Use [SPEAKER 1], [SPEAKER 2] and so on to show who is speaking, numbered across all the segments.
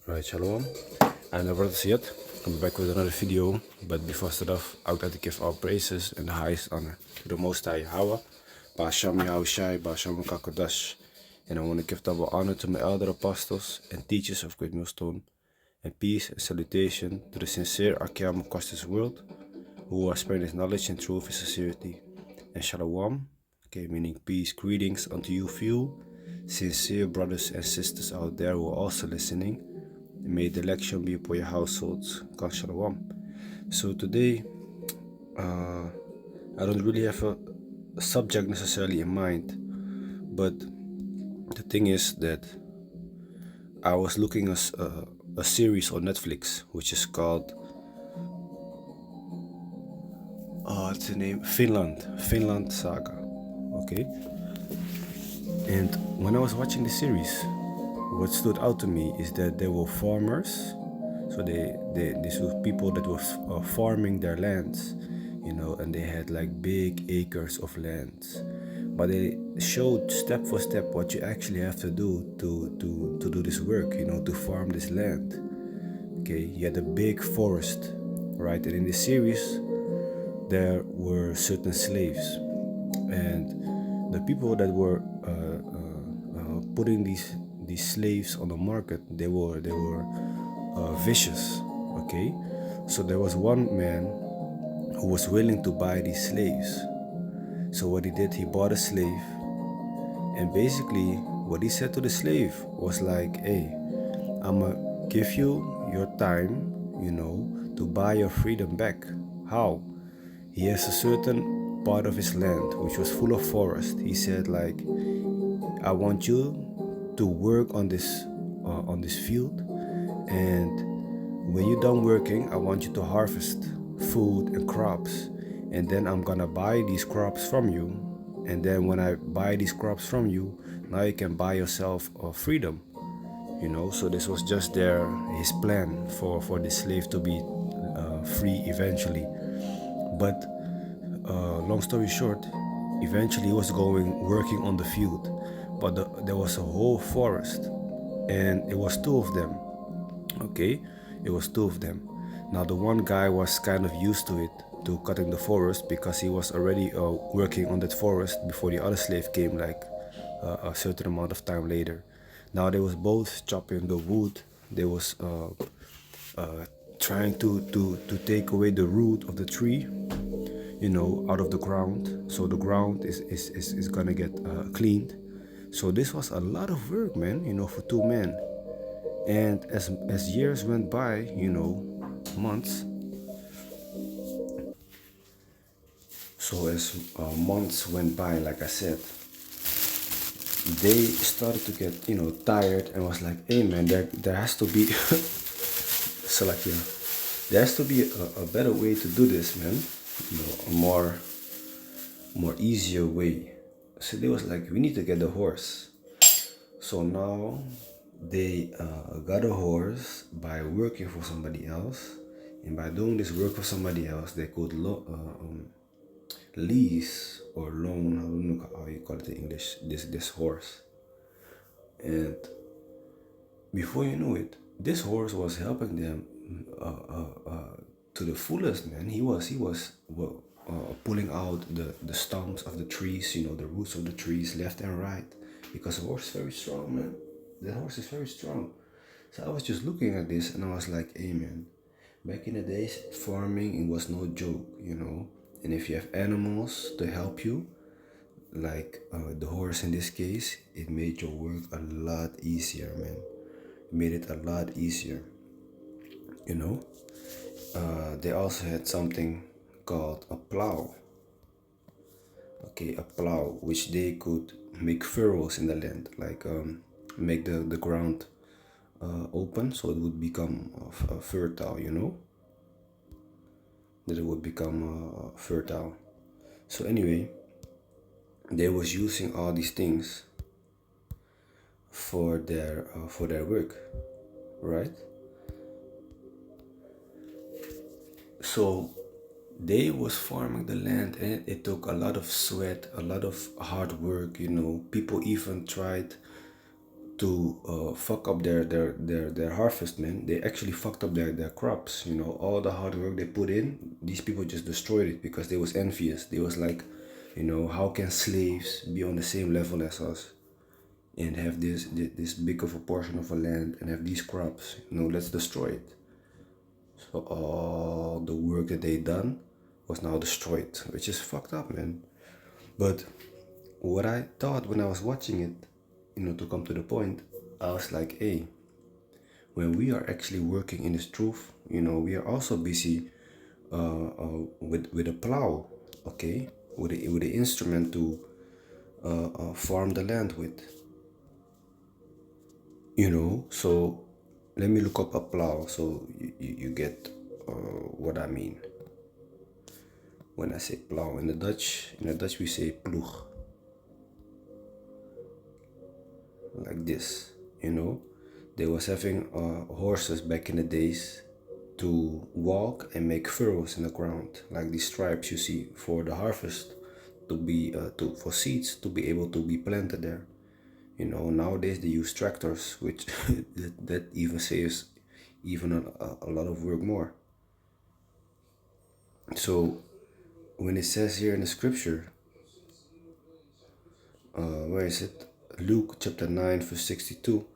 [SPEAKER 1] Right, shalom. I'm the brother Siad. I'm back with another video. But before I start off, I would like to give all praises and the highest honor to the Most High Yahweh, Ba'asham Yahushai, Ba'asham Kakodash. And I want to give double honor to my elder apostles and teachers of Great Millstone, and peace and salutation to the sincere Akim across this world, who are spreading his knowledge and truth and sincerity. And shalom, okay, meaning peace, greetings unto you few sincere brothers and sisters out there who are also listening. May the election be upon your households. God shalom. So today, I don't really have a subject necessarily in mind, but the thing is that I was looking at a series on Netflix which is called what's the name? Finland Saga. Okay, and when I was watching the series, what stood out to me is that there were farmers. So these were people that were farming their lands, and they had like big acres of lands. But they showed step for step what you actually have to do to do this work, to farm this land. Okay, you had a big forest, right? And in this series, there were certain slaves, and the people that were putting these slaves on the market, they were vicious. Okay, so there was one man who was willing to buy these slaves. So what he did, he bought a slave, and basically what he said to the slave was like, hey, I'm gonna give you your time, to buy your freedom back. How? He has a certain part of his land which was full of forest. He said like, I want you to work on this field, and when you're done working, I want you to harvest food and crops, and then I'm gonna buy these crops from you. And then when I buy these crops from you, now you can buy yourself freedom. So this was just his plan for the slave to be free eventually. But long story short, eventually he was working on the field, but there was a whole forest, and it was two of them. Okay, it was two of them. Now the one guy was kind of used to it, to cutting the forest, because he was already working on that forest before the other slave came, like a certain amount of time later. Now they was both chopping the wood. They was trying to take away the root of the tree, out of the ground, so the ground is gonna get cleaned. So this was a lot of work, man, for two men. And as years went by, months. So as months went by, like I said, they started to get tired, and was like, hey man, there has to be so like, there has to be a better way to do this, man. A more easier way. So they was like, we need to get a horse. So now they got a horse by working for somebody else, and by doing this work for somebody else, they could lease or loan, I don't know how you call it in English, this horse. And before you know it, this horse was helping them to the fullest, man. He was pulling out the stumps of the trees, the roots of the trees, left and right, because the horse is very strong, man. The horse is very strong. So I was just looking at this, and I was like, hey man, back in the days, farming, it was no joke, And if you have animals to help you, like the horse in this case, it made your work a lot easier, man. It made it a lot easier, you know. They also had something called a plow. Okay, a plow, which they could make furrows in the land, like make the ground open, so it would become fertile, that it would become fertile. So anyway, they was using all these things for their work, right? So they was farming the land, and it took a lot of sweat, a lot of hard work. People even tried to fuck up their harvest, man. They actually fucked up their crops. You know, all the hard work they put in, these people just destroyed it because they was envious. They was like, you know, how can slaves be on the same level as us and have this big of a portion of a land and have these crops? You know, let's destroy it. So all the work that they done was now destroyed, which is fucked up, man. But what I thought when I was watching it, you know, to come to the point, I was like, hey, when we are actually working in this truth, you know, we are also busy with a plow, okay, with the instrument to farm the land with, you know. So let me look up a plow so you get what I mean when I say plow. In the Dutch we say ploeg, like this, you know. They was having horses back in the days to walk and make furrows in the ground, like these stripes you see for the harvest, to be for seeds to be able to be planted there. You know, nowadays they use tractors, which that even saves even a lot of work more. So when it says here in the scripture, where is it? Luke chapter 9 verse 62.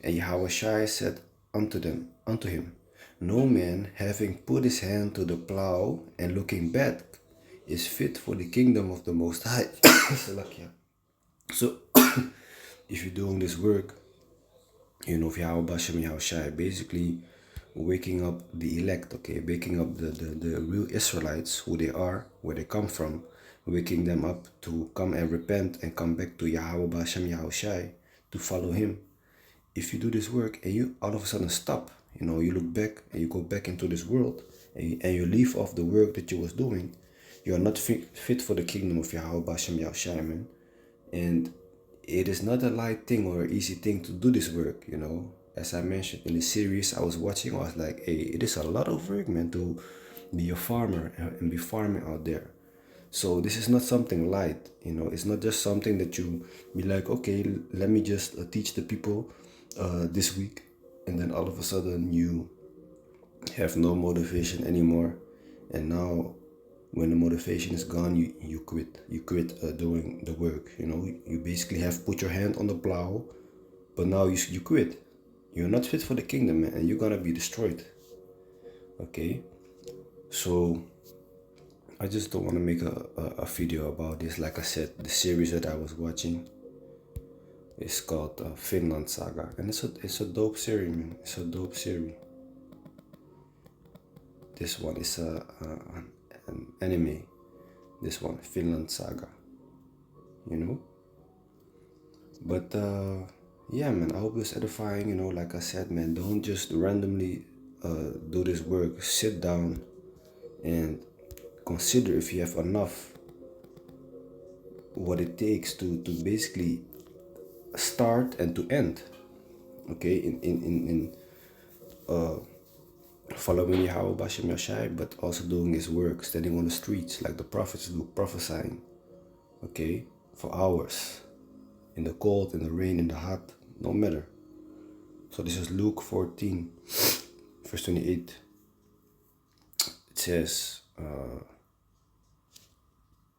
[SPEAKER 1] And Yahushua said unto him, no man having put his hand to the plow and looking back is fit for the kingdom of the Most High. So if you're doing this work, you know, of Yahushua, basically waking up the elect, okay, waking up the real Israelites, who they are, where they come from, waking them up to come and repent and come back to Yahweh Bashem Yahushai, to follow him. If you do this work and you all of a sudden stop, you know, you look back and you go back into this world and you leave off the work that you was doing, you are not fit for the kingdom of Yahweh Bashem Yahushai, man. And it is not a light thing or an easy thing to do this work, you know. As I mentioned in the series I was watching, I was like, hey, it is a lot of work, man, to be a farmer and be farming out there. So this is not something light, you know. It's not just something that you be like, okay, let me just teach the people this week, and then all of a sudden you have no motivation anymore, and now when the motivation is gone, you quit doing the work. You know, you basically have put your hand on the plow, but now you quit. You're not fit for the kingdom, man, and you're gonna be destroyed. Okay, so I just don't want to make a video about this. Like I said, the series that I was watching is called Finland Saga, and it's a dope series, man. It's a dope series. This one is an anime. This one, Finland Saga. You know. But yeah, man. I hope it's edifying. You know, like I said, man. Don't just randomly do this work. Sit down and consider if you have enough. What it takes to basically start and to end. Okay, in following Yahweh Bashem Yashai, but also doing his work, standing on the streets like the prophets do, prophesying, okay, for hours, in the cold, in the rain, in the hot, no matter. So this is Luke 14, verse 28. It says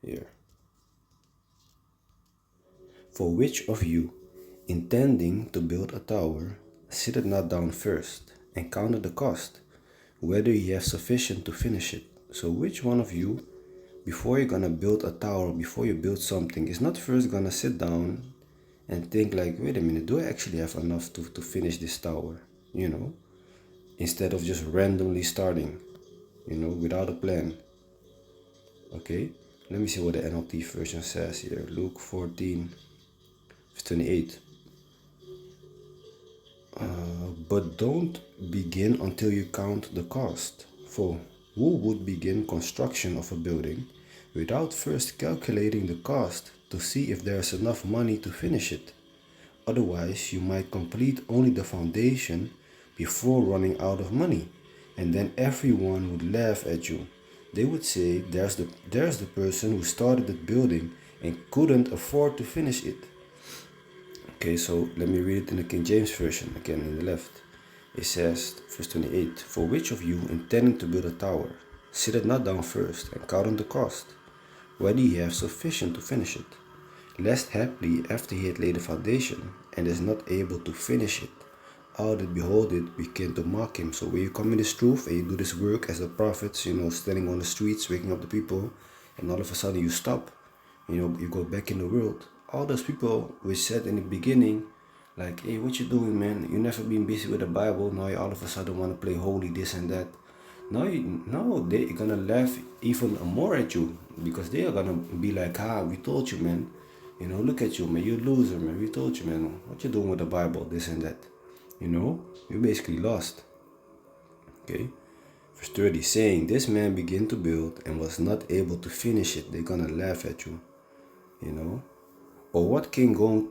[SPEAKER 1] here, for which of you, intending to build a tower, sitteth not down first, and counted the cost, whether ye have sufficient to finish it? So which one of you, before you're gonna build a tower, before you build something, is not first gonna sit down and think like, wait a minute, do I actually have enough to finish this tower? You know, instead of just randomly starting, you know, without a plan. Okay, let me see what the NLT version says here. Luke 14, verse 28. But don't begin until you count the cost. For who would begin construction of a building without first calculating the cost to see if there is enough money to finish it? Otherwise, you might complete only the foundation before running out of money, and then everyone would laugh at you. They would say, there's the person who started the building and couldn't afford to finish it. Okay, so let me read it in the King James Version again in the left. It says, verse 28, "For which of you intending to build a tower, sitteth not down first and count the cost, whether he have sufficient to finish it? Lest haply after he had laid a foundation and is not able to finish it, all that behold it begin to mock him." So when you come in this truth and you do this work as the prophets, standing on the streets, waking up the people, and all of a sudden you stop, you go back in the world. All those people which said in the beginning, like, "Hey, what you doing, man? You never been busy with the Bible. Now you all of a sudden want to play holy, this and that." Now they're gonna laugh even more at you, because they are gonna be like, "We told you, man. Look at you, man. You loser, man. We told you, man. What you doing with the Bible, this and that." You're basically lost. Okay. Verse 30, saying, "This man began to build and was not able to finish it." They're gonna laugh at you. Or what king going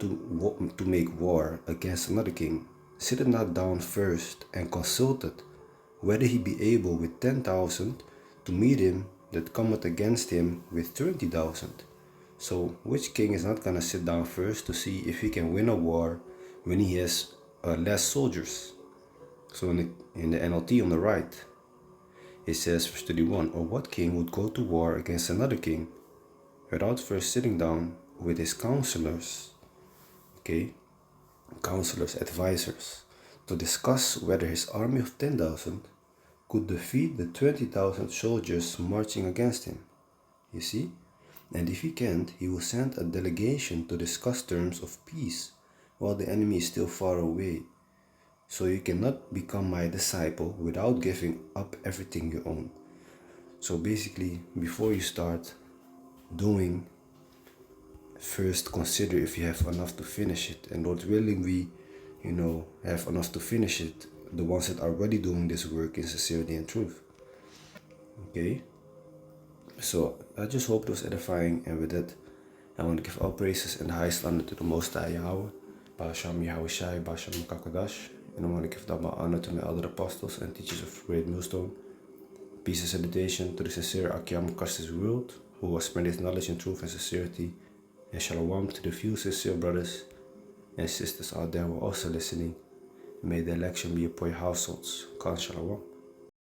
[SPEAKER 1] to make war against another king, sitteth not down first and consulted whether he be able with 10,000 to meet him that cometh against him with 20,000? So which king is not gonna sit down first to see if he can win a war when he has less soldiers? So in the NLT on the right, it says, verse 31, "Or what king would go to war against another king without first sitting down with his counselors," okay, counselors, advisors, "to discuss whether his army of 10,000 could defeat the 20,000 soldiers marching against him?" You see? "And if he can't, he will send a delegation to discuss terms of peace while the enemy is still far away. So you cannot become my disciple without giving up everything you own." So basically, before you start doing, first consider if you have enough to finish it. And Lord willing, we, have enough to finish it, the ones that are already doing this work in sincerity and truth. Okay? So I just hope it was edifying, and with that, I want to give all praises and the highest honor to the Most High Yahweh, Basham Yahushai, Basham Kakadash, and I want to give double honor to my elder apostles and teachers of Great Millstone. Peace and salutation to the sincere Akiam Kastis world, who has spread his knowledge and truth and sincerity, and shalom to the few sincere brothers and sisters out there who are also listening. May the election be upon your households. Khan shalom.